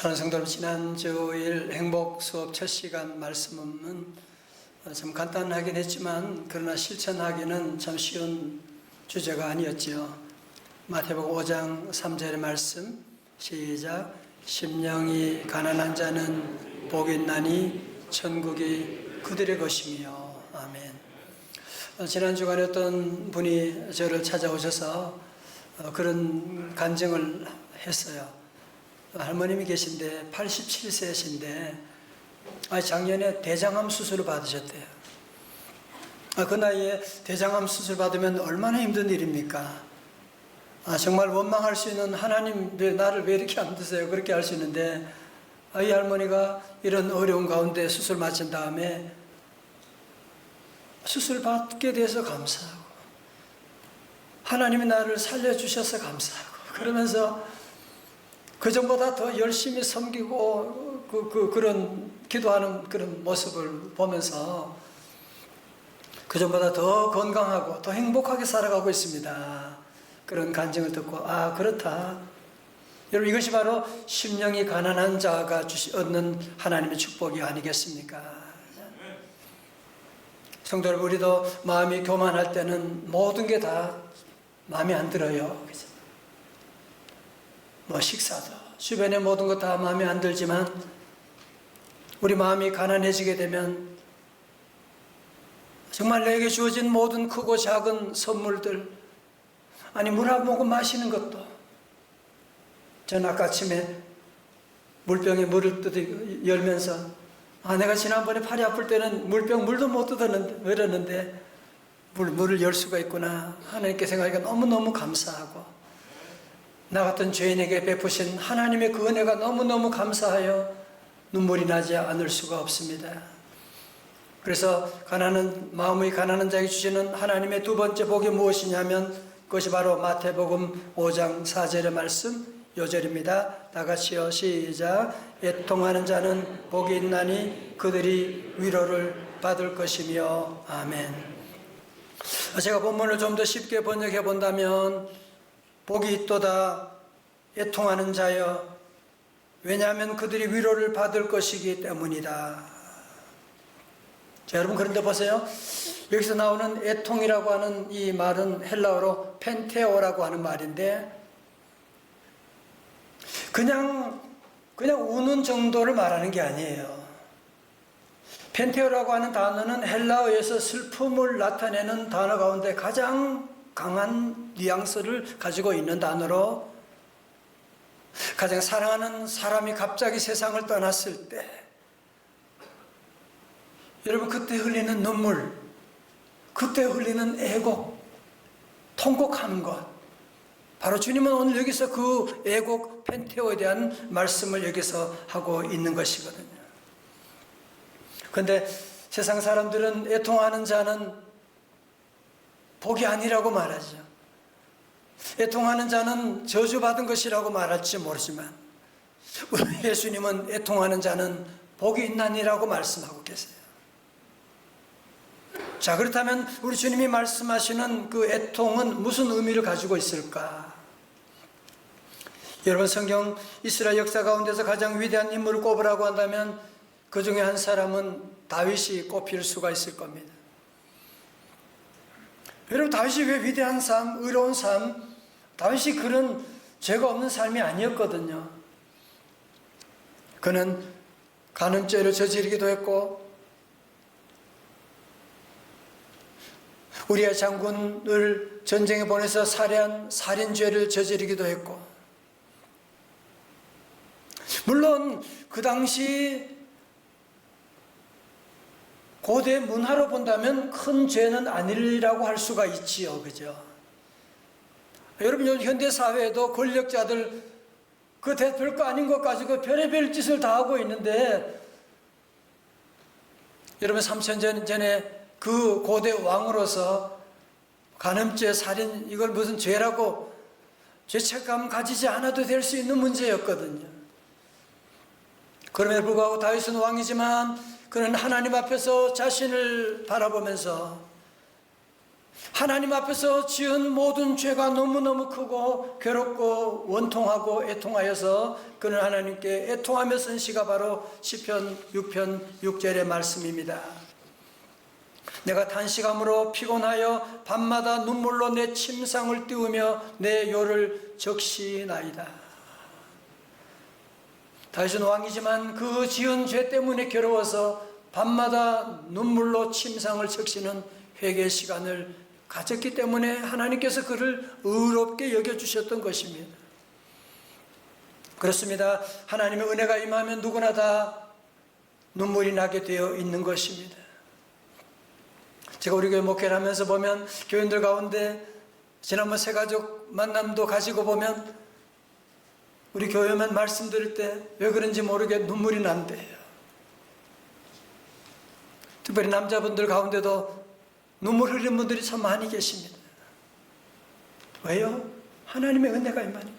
사랑하는 성도 여러분, 지난 주일 행복 수업 첫 시간 말씀은 좀 간단하긴 했지만 그러나 실천하기는 참 쉬운 주제가 아니었지요. 마태복음 5장 3절의 말씀 시작. 심령이 가난한 자는 복이 있나니 천국이 그들의 것이며. 아멘. 지난 주간에 어떤 분이 저를 찾아오셔서 그런 간증을 했어요. 할머님이 계신데 87세신데 작년에 대장암 수술을 받으셨대요. 그 나이에 대장암 수술 받으면 얼마나 힘든 일입니까? 정말 원망할 수 있는 하나님, 나를 왜 이렇게 안 드세요? 그렇게 할 수 있는데 이 할머니가 이런 어려운 가운데 수술 마친 다음에 수술 받게 돼서 감사하고 하나님이 나를 살려주셔서 감사하고 그러면서 그 전보다 더 열심히 섬기고 그런 기도하는 그런 모습을 보면서 그 전보다 더 건강하고 더 행복하게 살아가고 있습니다. 그런 간증을 듣고 그렇다. 여러분, 이것이 바로 심령이 가난한 자가 얻는 하나님의 축복이 아니겠습니까? 성도 여러분, 우리도 마음이 교만할 때는 모든 게 다 마음에 안 들어요. 식사도 주변의 모든 것 다 마음에 안 들지만 우리 마음이 가난해지게 되면 정말 내게 주어진 모든 크고 작은 선물들, 물 한 모금 마시는 것도, 전 아까 아침에 물병에 물을 열면서 내가 지난번에 팔이 아플 때는 물도 못 열었는데 물을 열 수가 있구나 하나님께 생각하니까 너무너무 감사하고, 나 같은 죄인에게 베푸신 하나님의 그 은혜가 너무너무 감사하여 눈물이 나지 않을 수가 없습니다. 그래서 마음의 가난한 자에게 주시는 하나님의 두 번째 복이 무엇이냐면 그것이 바로 마태복음 5장 4절의 말씀 요절입니다. 다 같이요, 시작. 애통하는 자는 복이 있나니 그들이 위로를 받을 것이며. 아멘. 제가 본문을 좀 더 쉽게 번역해 본다면 복이 있도다 애통하는 자여, 왜냐하면 그들이 위로를 받을 것이기 때문이다. 자, 여러분, 그런데 보세요. 여기서 나오는 애통이라고 하는 이 말은 헬라어로 펜테오라고 하는 말인데 그냥 우는 정도를 말하는 게 아니에요. 펜테오라고 하는 단어는 헬라어에서 슬픔을 나타내는 단어 가운데 가장 강한 뉘앙스를 가지고 있는 단어로, 가장 사랑하는 사람이 갑자기 세상을 떠났을 때 여러분, 그때 흘리는 눈물, 그때 흘리는 애곡, 통곡하는 것, 바로 주님은 오늘 여기서 그 애곡 펜테오에 대한 말씀을 여기서 하고 있는 것이거든요. 그런데 세상 사람들은 애통하는 자는 복이 아니라고 말하죠. 애통하는 자는 저주받은 것이라고 말할지 모르지만 우리 예수님은 애통하는 자는 복이 있나니라고 말씀하고 계세요. 자, 그렇다면 우리 주님이 말씀하시는 그 애통은 무슨 의미를 가지고 있을까? 여러분, 성경 이스라엘 역사 가운데서 가장 위대한 인물을 꼽으라고 한다면 그 중에 한 사람은 다윗이 꼽힐 수가 있을 겁니다. 여러분, 다윗이 왜 위대한 삶, 의로운 삶, 다윗이 그런 죄가 없는 삶이 아니었거든요. 그는 간음죄를 저지르기도 했고 우리아 장군을 전쟁에 보내서 살해한 살인죄를 저지르기도 했고, 물론 그 당시 고대 문화로 본다면 큰 죄는 아니라고 할 수가 있지요. 그죠? 여러분, 현대 사회에도 권력자들 별거 아닌 것 가지고 별의별 짓을 다 하고 있는데, 여러분, 3000년 전에 그 고대 왕으로서 간음죄, 살인, 이걸 무슨 죄라고 죄책감 가지지 않아도 될 수 있는 문제였거든요. 그럼에도 불구하고 다윗은 왕이지만 그는 하나님 앞에서 자신을 바라보면서 하나님 앞에서 지은 모든 죄가 너무너무 크고 괴롭고 원통하고 애통하여서 그는 하나님께 애통하며 쓴 시가 바로 시편 6편 6절의 말씀입니다. 내가 단식함으로 피곤하여 밤마다 눈물로 내 침상을 띄우며 내 요를 적시나이다. 다윗은 왕이지만 그 지은 죄 때문에 괴로워서 밤마다 눈물로 침상을 적시는 회개 시간을 가졌기 때문에 하나님께서 그를 의롭게 여겨주셨던 것입니다. 그렇습니다. 하나님의 은혜가 임하면 누구나 다 눈물이 나게 되어 있는 것입니다. 제가 우리 교회 목회를 하면서 보면 교인들 가운데 지난번 새가족 만남도 가지고 보면 우리 교회만 말씀 드릴 때 왜 그런지 모르게 눈물이 난대요. 특별히 남자분들 가운데도 눈물 흘리는 분들이 참 많이 계십니다. 왜요? 하나님의 은혜가 임하니.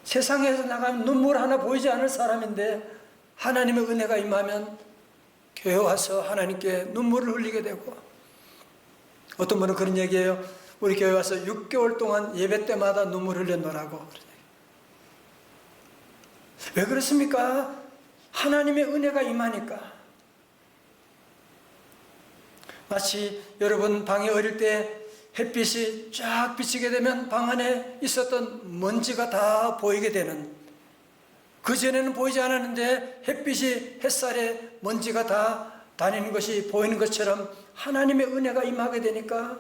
세상에서 나가면 눈물 하나 보이지 않을 사람인데 하나님의 은혜가 임하면 교회 와서 하나님께 눈물을 흘리게 되고, 어떤 분은 그런 얘기예요. 우리 교회 와서 6개월 동안 예배 때마다 눈물 흘렸노라고. 왜 그렇습니까? 하나님의 은혜가 임하니까. 마치 여러분 방에 어릴 때 햇빛이 쫙 비치게 되면 방 안에 있었던 먼지가 다 보이게 되는, 그전에는 보이지 않았는데 햇빛이 햇살에 먼지가 다 다니는 것이 보이는 것처럼 하나님의 은혜가 임하게 되니까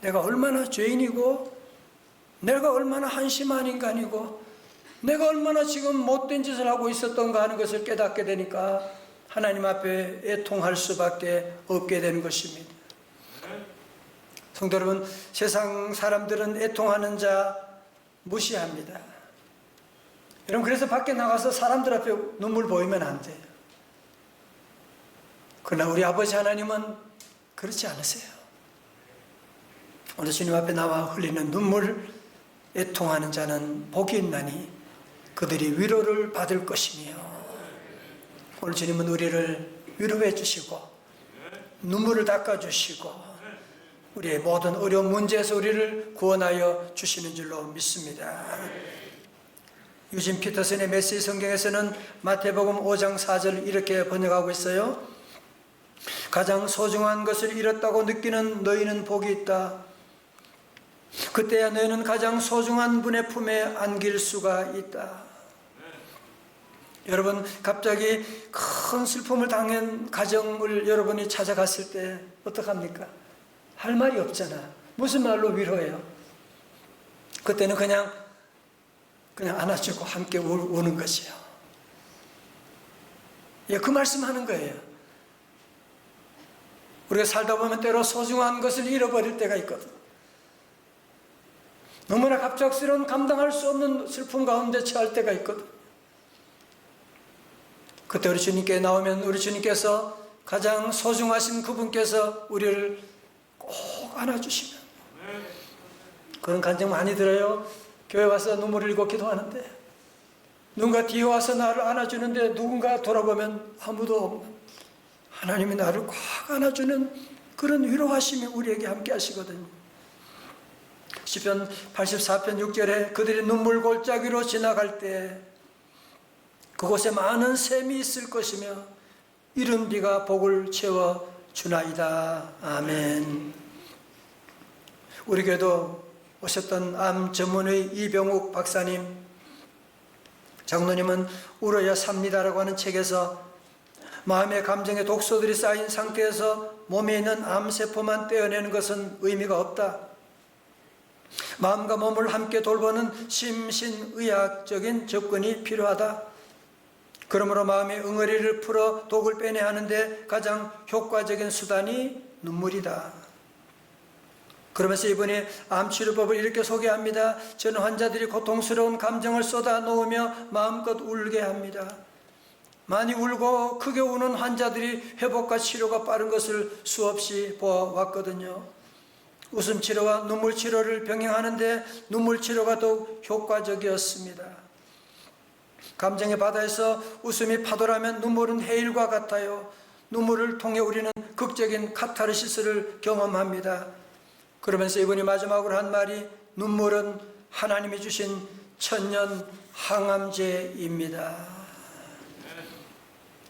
내가 얼마나 죄인이고, 내가 얼마나 한심한 인간이고, 내가 얼마나 지금 못된 짓을 하고 있었던가 하는 것을 깨닫게 되니까 하나님 앞에 애통할 수밖에 없게 되는 것입니다. 성도 여러분, 세상 사람들은 애통하는 자 무시합니다. 여러분, 그래서 밖에 나가서 사람들 앞에 눈물 보이면 안 돼요. 그러나 우리 아버지 하나님은 그렇지 않으세요. 오늘 주님 앞에 나와 흘리는 눈물, 애통하는 자는 복이 있나니 그들이 위로를 받을 것이며, 오늘 주님은 우리를 위로해 주시고 눈물을 닦아 주시고 우리의 모든 어려운 문제에서 우리를 구원하여 주시는 줄로 믿습니다. 유진 피터슨의 메시지 성경에서는 마태복음 5장 4절 이렇게 번역하고 있어요. 가장 소중한 것을 잃었다고 느끼는 너희는 복이 있다. 그때야 너희는 가장 소중한 분의 품에 안길 수가 있다. 여러분, 갑자기 큰 슬픔을 당한 가정을 여러분이 찾아갔을 때 어떡합니까? 할 말이 없잖아. 무슨 말로 위로해요? 그때는 그냥 안아주고 함께 우는 것이에요. 예, 그 말씀하는 거예요. 우리가 살다 보면 때로 소중한 것을 잃어버릴 때가 있거든. 너무나 갑작스러운 감당할 수 없는 슬픔 가운데 처할 때가 있거든. 그때 우리 주님께 나오면 우리 주님께서 가장 소중하신 그분께서 우리를 꼭 안아주시면, 그런 감정 많이 들어요. 교회 와서 눈물을 흘리고 기도하는데 누군가 뒤에 와서 나를 안아주는데 누군가 돌아보면 아무도 없는, 하나님이 나를 꽉 안아주는 그런 위로하심이 우리에게 함께 하시거든요. 시편 84편 6절에 그들이 눈물 골짜기로 지나갈 때 그곳에 많은 샘이 있을 것이며 이른 비가 복을 채워 주나이다. 아멘. 우리 교회도 오셨던 암 전문의 이병욱 박사님, 장로님은 울어야 삽니다라고 하는 책에서 마음의 감정의 독소들이 쌓인 상태에서 몸에 있는 암세포만 떼어내는 것은 의미가 없다. 마음과 몸을 함께 돌보는 심신의학적인 접근이 필요하다. 그러므로 마음의 응어리를 풀어 독을 빼내야 하는데 가장 효과적인 수단이 눈물이다. 그러면서 이분이 암치료법을 이렇게 소개합니다. 저는 환자들이 고통스러운 감정을 쏟아 놓으며 마음껏 울게 합니다. 많이 울고 크게 우는 환자들이 회복과 치료가 빠른 것을 수없이 보아왔거든요. 웃음 치료와 눈물 치료를 병행하는데 눈물 치료가 더욱 효과적이었습니다. 감정의 바다에서 웃음이 파도라면 눈물은 해일과 같아요. 눈물을 통해 우리는 극적인 카타르시스를 경험합니다. 그러면서 이분이 마지막으로 한 말이 눈물은 하나님이 주신 천년 항암제입니다.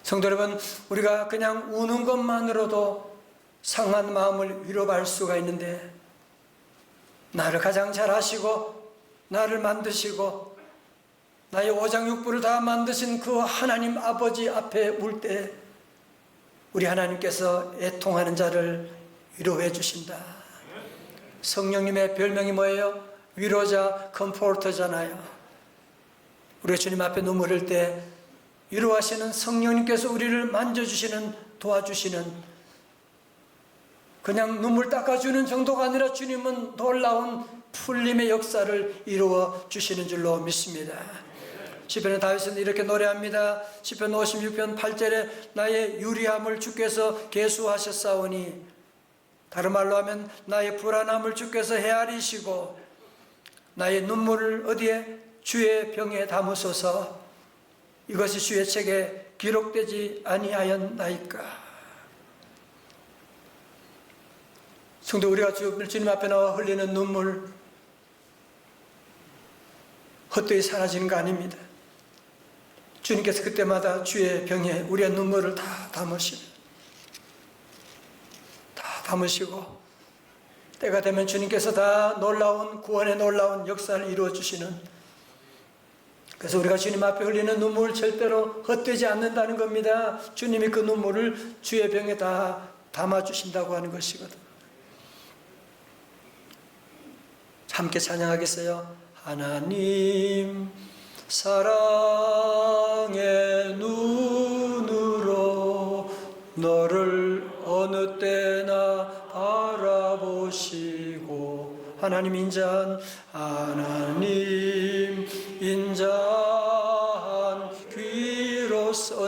성도 여러분, 우리가 그냥 우는 것만으로도 상한 마음을 위로할 수가 있는데, 나를 가장 잘 아시고 나를 만드시고 나의 오장육부를 다 만드신 그 하나님 아버지 앞에 울 때 우리 하나님께서 애통하는 자를 위로해 주신다. 성령님의 별명이 뭐예요? 위로자, 컴포터잖아요. 우리가 주님 앞에 눈물 흘릴 때 위로하시는 성령님께서 우리를 만져주시는, 도와주시는, 그냥 눈물 닦아주는 정도가 아니라 주님은 놀라운 풀림의 역사를 이루어 주시는 줄로 믿습니다. 시편의 다윗은 이렇게 노래합니다. 시편 56편 8절에 나의 유리함을 주께서 계수하셨사오니, 다른 말로 하면 나의 불안함을 주께서 헤아리시고 나의 눈물을 어디에? 주의 병에 담으소서. 이것이 주의 책에 기록되지 아니하였나이까. 성도, 우리가 주님 앞에 나와 흘리는 눈물 헛되이 사라지는 거 아닙니다. 주님께서 그때마다 주의 병에 우리의 눈물을 다 담으시고 때가 되면 주님께서 다 놀라운 구원의 놀라운 역사를 이루어 주시는, 그래서 우리가 주님 앞에 흘리는 눈물 절대로 헛되지 않는다는 겁니다. 주님이 그 눈물을 주의 병에 다 담아주신다고 하는 것이거든. 함께 찬양하겠어요? 하나님 사랑의 눈으로 너를 어느 때나 바라보시고, 하나님 인자한 귀로서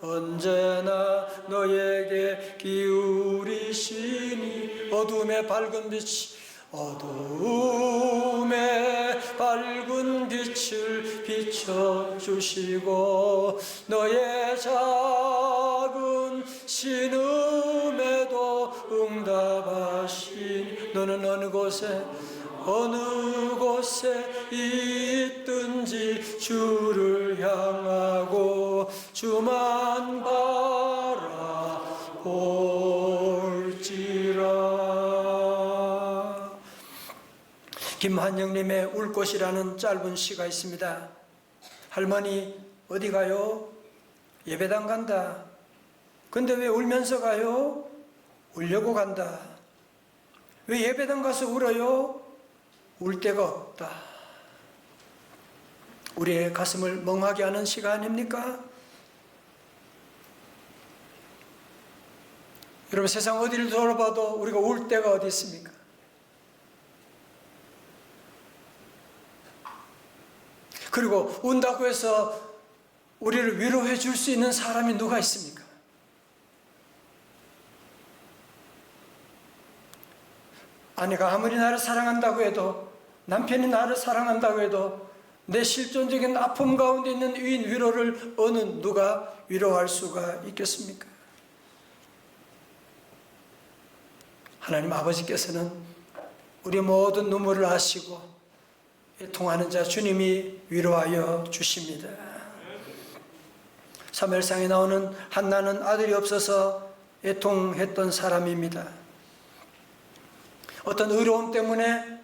언제나 너에게 기울이시니, 어둠의 밝은 빛을 비춰주시고 너의 작은 신음에도 응답하시니, 너는 어느 곳에 있든지 주를 향하고 주만 바라볼지라. 김한영님의 울꽃이라는 짧은 시가 있습니다. 할머니 어디 가요? 예배당 간다. 근데 왜 울면서 가요? 울려고 간다. 왜 예배당 가서 울어요? 울 데가 없다. 우리의 가슴을 멍하게 하는 시가 아닙니까? 여러분, 세상 어디를 돌아봐도 우리가 울 데가 어디 있습니까? 그리고 운다고 해서 우리를 위로해 줄 수 있는 사람이 누가 있습니까? 아내가 아무리 나를 사랑한다고 해도, 남편이 나를 사랑한다고 해도 내 실존적인 아픔 가운데 있는 위로를 어느 누가 위로할 수가 있겠습니까? 하나님 아버지께서는 우리 모든 눈물을 아시고 애통하는 자 주님이 위로하여 주십니다. 사무엘상에 나오는 한나는 아들이 없어서 애통했던 사람입니다. 어떤 의로움 때문에,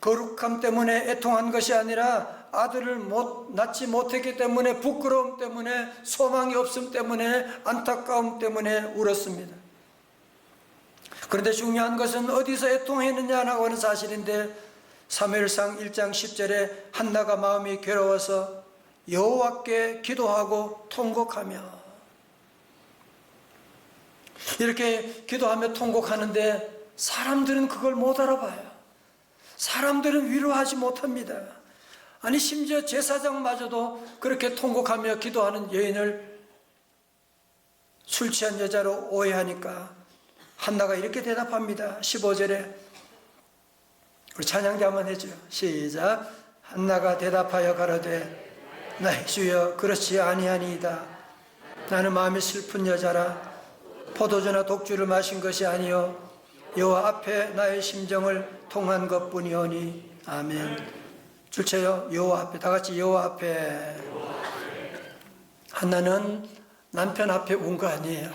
거룩함 때문에 애통한 것이 아니라 아들을 낳지 못했기 때문에, 부끄러움 때문에, 소망이 없음 때문에, 안타까움 때문에 울었습니다. 그런데 중요한 것은 어디서 애통했느냐라고 하는 사실인데, 사무엘상 1장 10절에 한나가 마음이 괴로워서 여호와께 기도하고 통곡하며, 이렇게 기도하며 통곡하는데 사람들은 그걸 못 알아봐요. 사람들은 위로하지 못합니다. 아니, 심지어 제사장마저도 그렇게 통곡하며 기도하는 여인을 술 취한 여자로 오해하니까 한나가 이렇게 대답합니다. 15절에 우리 찬양대 한번 해줘요. 시작. 한나가 대답하여 가로되 나의 주여 그렇지 아니하니이다. 나는 마음이 슬픈 여자라 포도주나 독주를 마신 것이 아니요 여호와 앞에 나의 심정을 통한 것뿐이오니 아멘. 줄쳐요. 여호와 앞에, 다 같이 여호와 앞에. 한나는 남편 앞에 운 거 아니에요.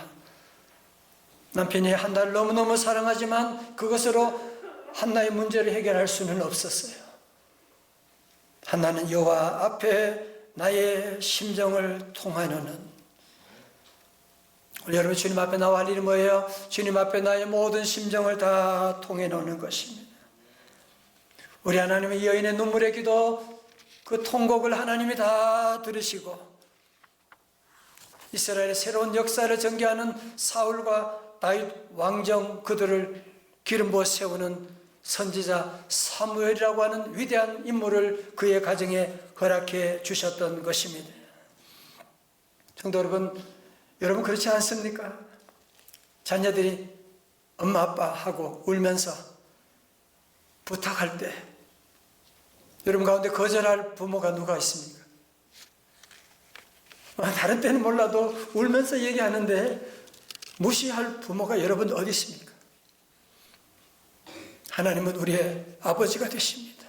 남편이 한나를 너무너무 사랑하지만 그것으로 한나의 문제를 해결할 수는 없었어요. 한나는 여호와 앞에 나의 심정을 통하노는. 여러분, 주님 앞에 나와 할 일이 뭐예요? 주님 앞에 나의 모든 심정을 다 통해놓는 것입니다. 우리 하나님의 여인의 눈물의 기도, 그 통곡을 하나님이 다 들으시고 이스라엘의 새로운 역사를 전개하는 사울과 다윗 왕정, 그들을 기름 부어 세우는 선지자 사무엘이라고 하는 위대한 인물을 그의 가정에 허락해 주셨던 것입니다. 성도 여러분, 여러분 그렇지 않습니까? 자녀들이 엄마 아빠하고 울면서 부탁할 때 여러분 가운데 거절할 부모가 누가 있습니까? 다른 때는 몰라도 울면서 얘기하는데 무시할 부모가 여러분 어디 있습니까? 하나님은 우리의 아버지가 되십니다.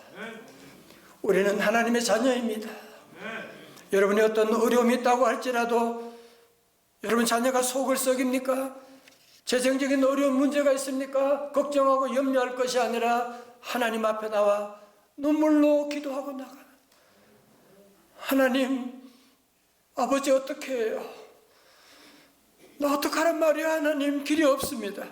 우리는 하나님의 자녀입니다. 여러분이 어떤 어려움이 있다고 할지라도 여러분 자녀가 속을 썩입니까? 재정적인 어려운 문제가 있습니까? 걱정하고 염려할 것이 아니라 하나님 앞에 나와 눈물로 기도하고 나가는, 하나님, 아버지 어떻게 해요? 나 어떡하란 말이야? 하나님, 길이 없습니다.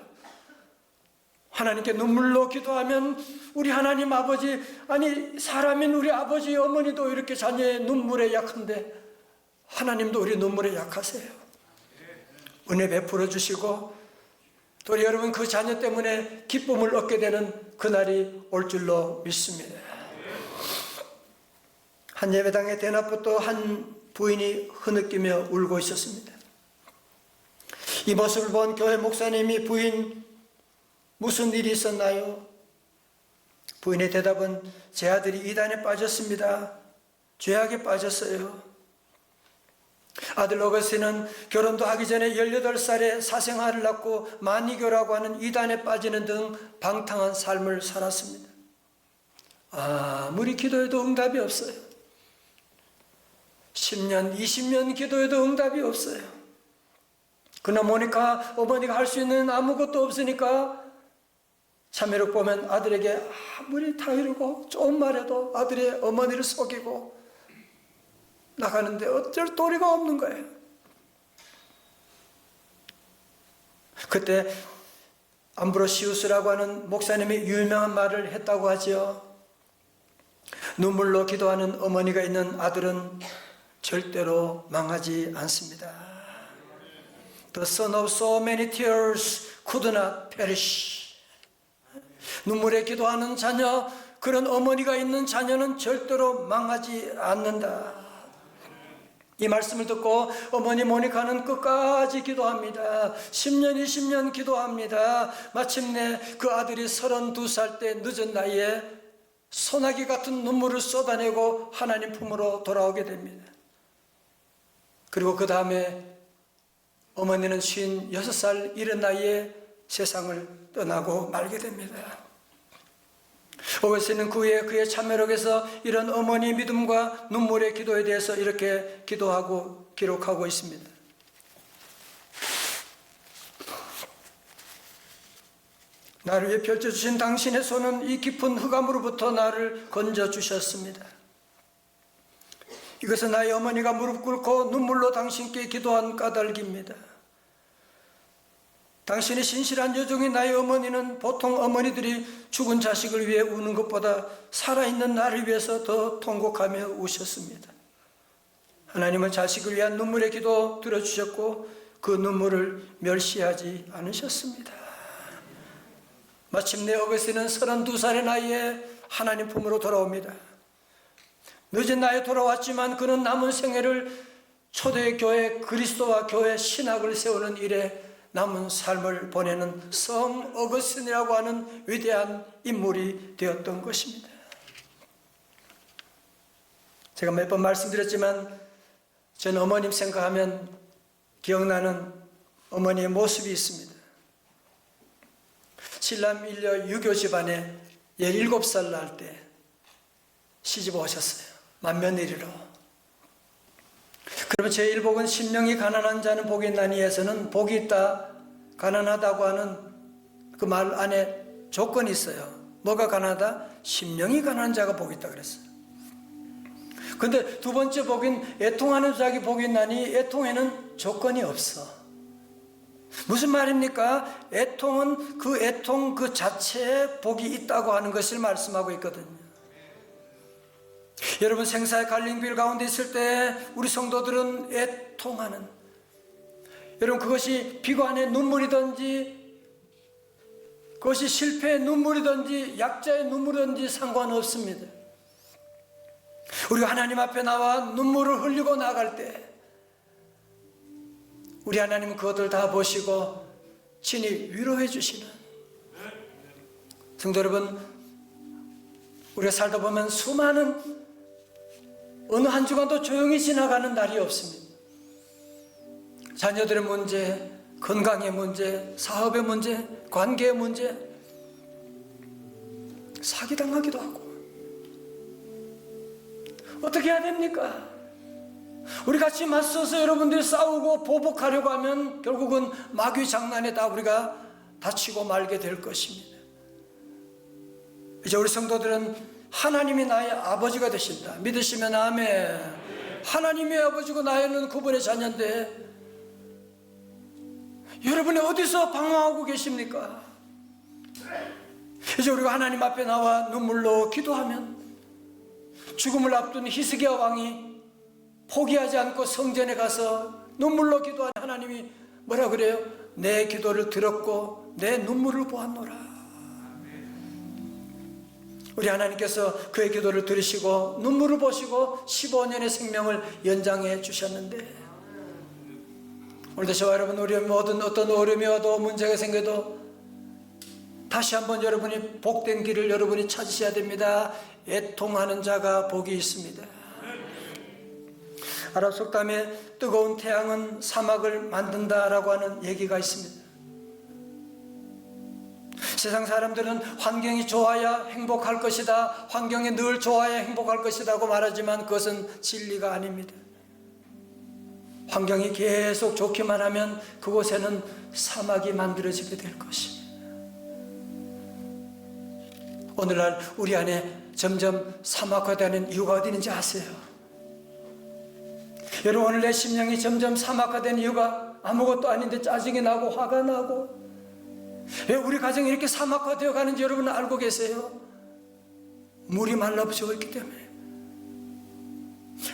하나님께 눈물로 기도하면 우리 하나님 아버지, 아니 사람인 우리 아버지 어머니도 이렇게 자녀의 눈물에 약한데 하나님도 우리 눈물에 약하세요. 은혜 베풀어 주시고 또 여러분 그 자녀 때문에 기쁨을 얻게 되는 그날이 올 줄로 믿습니다. 한 예배당의 대낮부터 한 부인이 흐느끼며 울고 있었습니다. 이 모습을 본 교회 목사님이, 부인 무슨 일이 있었나요? 부인의 대답은, 제 아들이 이단에 빠졌습니다. 죄악에 빠졌어요. 아들 어거스틴은 결혼도 하기 전에 18살에 사생아를 낳고 만이교라고 하는 이단에 빠지는 등 방탕한 삶을 살았습니다. 아무리 기도해도 응답이 없어요. 10년, 20년 기도해도 응답이 없어요. 그러나 모니카 어머니가 할 수 있는 아무것도 없으니까 참회록 보면 아들에게 아무리 타이르고 조금 말해도 아들의 어머니를 속이고 나가는데 어쩔 도리가 없는 거예요. 그때 암브로시우스라고 하는 목사님이 유명한 말을 했다고 하죠. 눈물로 기도하는 어머니가 있는 아들은 절대로 망하지 않습니다. The son of so many tears could not perish. 눈물에 기도하는 자녀, 그런 어머니가 있는 자녀는 절대로 망하지 않는다. 이 말씀을 듣고 어머니 모니카는 끝까지 기도합니다. 10년, 20년 기도합니다. 마침내 그 아들이 32살 때 늦은 나이에 소나기 같은 눈물을 쏟아내고 하나님 품으로 돌아오게 됩니다. 그리고 그 다음에 어머니는 56살 이른 나이에 세상을 떠나고 말게 됩니다. 오거스틴은 그 후에 그의 참회록에서 이런 어머니의 믿음과 눈물의 기도에 대해서 이렇게 기도하고 기록하고 있습니다. 나를 위해 펼쳐주신 당신의 손은 이 깊은 흑암으로부터 나를 건져주셨습니다. 이것은 나의 어머니가 무릎 꿇고 눈물로 당신께 기도한 까닭입니다. 당신의 신실한 여종인 나의 어머니는 보통 어머니들이 죽은 자식을 위해 우는 것보다 살아있는 나를 위해서 더 통곡하며 우셨습니다. 하나님은 자식을 위한 눈물의 기도 들어주셨고 그 눈물을 멸시하지 않으셨습니다. 마침내 어거스틴은 32살의 나이에 하나님 품으로 돌아옵니다. 늦은 나이에 돌아왔지만 그는 남은 생애를 초대교회 그리스도와 교회 신학을 세우는 일에 남은 삶을 보내는 성 어거스틴이라고 하는 위대한 인물이 되었던 것입니다. 제가 몇 번 말씀드렸지만 저는 어머님 생각하면 기억나는 어머니의 모습이 있습니다. 7남 1녀 유교 집안에 17살 날 때 시집 오셨어요. 맏며느리로. 그러면 제1복은 심령이 가난한 자는 복이 있나니에서는 복이 있다, 가난하다고 하는 그 말 안에 조건이 있어요. 뭐가 가난하다? 심령이 가난한 자가 복이 있다 그랬어요. 근데 두 번째 복인 애통하는 자에게 복이 있나니, 애통에는 조건이 없어. 무슨 말입니까? 애통은 그 애통 그 자체에 복이 있다고 하는 것을 말씀하고 있거든요. 여러분, 생사의 갈림길 가운데 있을 때 우리 성도들은 애통하는, 여러분 그것이 비관의 눈물이든지 그것이 실패의 눈물이든지 약자의 눈물이든지 상관없습니다. 우리가 하나님 앞에 나와 눈물을 흘리고 나갈 때 우리 하나님은 그것들 다 보시고 친히 위로해 주시는, 성도 여러분, 우리가 살다 보면 수많은 어느 한 주간도 조용히 지나가는 날이 없습니다. 자녀들의 문제, 건강의 문제, 사업의 문제, 관계의 문제, 사기당하기도 하고. 어떻게 해야 됩니까? 우리 같이 맞서서 여러분들이 싸우고 보복하려고 하면 결국은 마귀 장난에 다 우리가 다치고 말게 될 것입니다. 이제 우리 성도들은 하나님이 나의 아버지가 되신다. 믿으시면 아멘. 하나님의 아버지고 나는 그분의 자녀인데 여러분이 어디서 방황하고 계십니까? 이제 우리가 하나님 앞에 나와 눈물로 기도하면 죽음을 앞둔 히스기야 왕이 포기하지 않고 성전에 가서 눈물로 기도한 하나님이 뭐라 그래요? 내 기도를 들었고 내 눈물을 보았노라. 우리 하나님께서 그의 기도를 들으시고 눈물을 보시고 15년의 생명을 연장해 주셨는데, 오늘도 저와 여러분, 우리 모든 어떤 어려움이 와도 문제가 생겨도 다시 한번 여러분이 복된 길을 여러분이 찾으셔야 됩니다. 애통하는 자가 복이 있습니다. 아랍 속담에 뜨거운 태양은 사막을 만든다라고 하는 얘기가 있습니다. 세상 사람들은 환경이 좋아야 행복할 것이다, 환경이 늘 좋아야 행복할 것이라고 말하지만 그것은 진리가 아닙니다. 환경이 계속 좋기만 하면 그곳에는 사막이 만들어지게 될 것입니다. 오늘날 우리 안에 점점 사막화되는 이유가 어디 있는지 아세요? 여러분, 오늘 내 심령이 점점 사막화되는 이유가 아무것도 아닌데 짜증이 나고 화가 나고, 왜 우리 가정이 이렇게 사막화되어 가는지 여러분 알고 계세요? 물이 말라붙어 있기 때문에.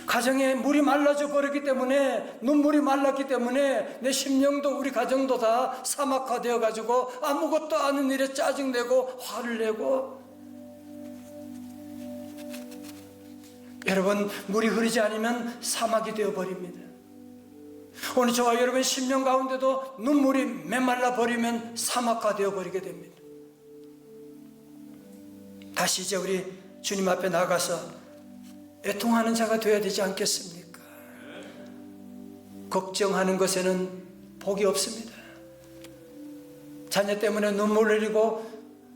가정에 물이 말라져 버렸기 때문에, 눈물이 말랐기 때문에 내 심령도 우리 가정도 다 사막화되어 가지고 아무것도 아닌 일에 짜증내고 화를 내고. 여러분, 물이 흐르지 않으면 사막이 되어버립니다. 오늘 저와 여러분 심령 가운데도 눈물이 메말라 버리면 사막화 되어버리게 됩니다. 다시 이제 우리 주님 앞에 나가서 애통하는 자가 되어야 되지 않겠습니까? 걱정하는 것에는 복이 없습니다. 자녀 때문에 눈물 흘리고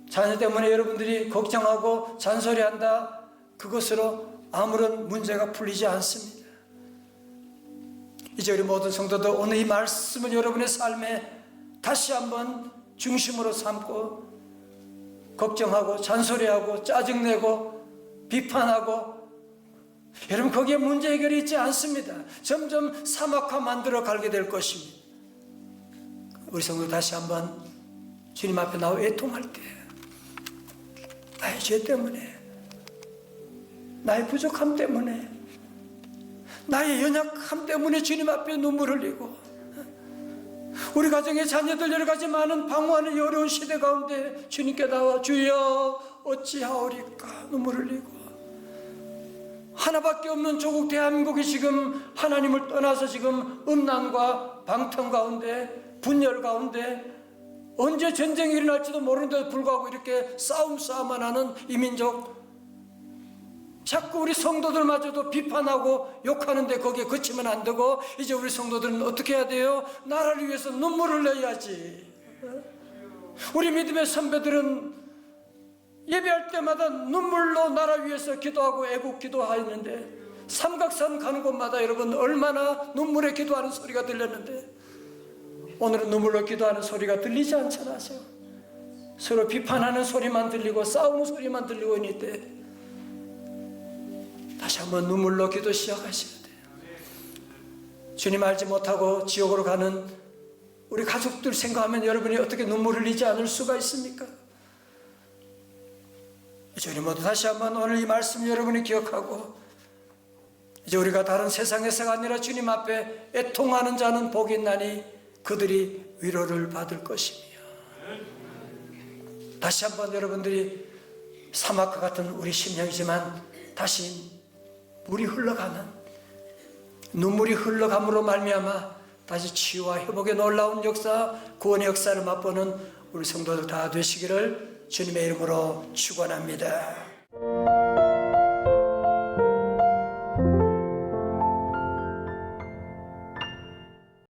자녀 때문에 여러분들이 걱정하고 잔소리한다, 그것으로 아무런 문제가 풀리지 않습니다. 이제 우리 모든 성도들 오늘 이 말씀을 여러분의 삶에 다시 한번 중심으로 삼고, 걱정하고 잔소리하고 짜증내고 비판하고, 여러분 거기에 문제 해결이 있지 않습니다. 점점 사막화 만들어 가게 될 것입니다. 우리 성도 다시 한번 주님 앞에 나와 애통할 때, 나의 죄 때문에, 나의 부족함 때문에, 나의 연약함 때문에 주님 앞에 눈물 흘리고, 우리 가정의 자녀들 여러 가지 많은 방황하는 이 어려운 시대 가운데 주님께 나와 주여 어찌하오리까 눈물 흘리고, 하나밖에 없는 조국 대한민국이 지금 하나님을 떠나서 지금 음란과 방탕 가운데, 분열 가운데, 언제 전쟁이 일어날지도 모르는데도 불구하고 이렇게 싸움만 하는 이 민족, 자꾸 우리 성도들마저도 비판하고 욕하는데 거기에 그치면 안 되고, 이제 우리 성도들은 어떻게 해야 돼요? 나라를 위해서 눈물을 흘려야지. 우리 믿음의 선배들은 예배할 때마다 눈물로 나라 위해서 기도하고 애국 기도하였는데, 삼각산 가는 곳마다 여러분 얼마나 눈물에 기도하는 소리가 들렸는데, 오늘은 눈물로 기도하는 소리가 들리지 않잖아요. 서로 비판하는 소리만 들리고 싸우는 소리만 들리고 있는데, 다시 한번 눈물로 기도 시작하셔야 돼요. 주님 알지 못하고 지옥으로 가는 우리 가족들 생각하면 여러분이 어떻게 눈물 흘리지 않을 수가 있습니까? 이제 우리 모두 다시 한번 오늘 이 말씀 여러분이 기억하고, 이제 우리가 다른 세상에서가 아니라 주님 앞에 애통하는 자는 복이 있나니 그들이 위로를 받을 것이며, 다시 한번 여러분들이 사막과 같은 우리 심령이지만 다시 물이 흘러가는, 눈물이 흘러감으로 말미암아 다시 치유와 회복의 놀라운 역사, 구원의 역사를 맛보는 우리 성도들 다 되시기를 주님의 이름으로 축원합니다.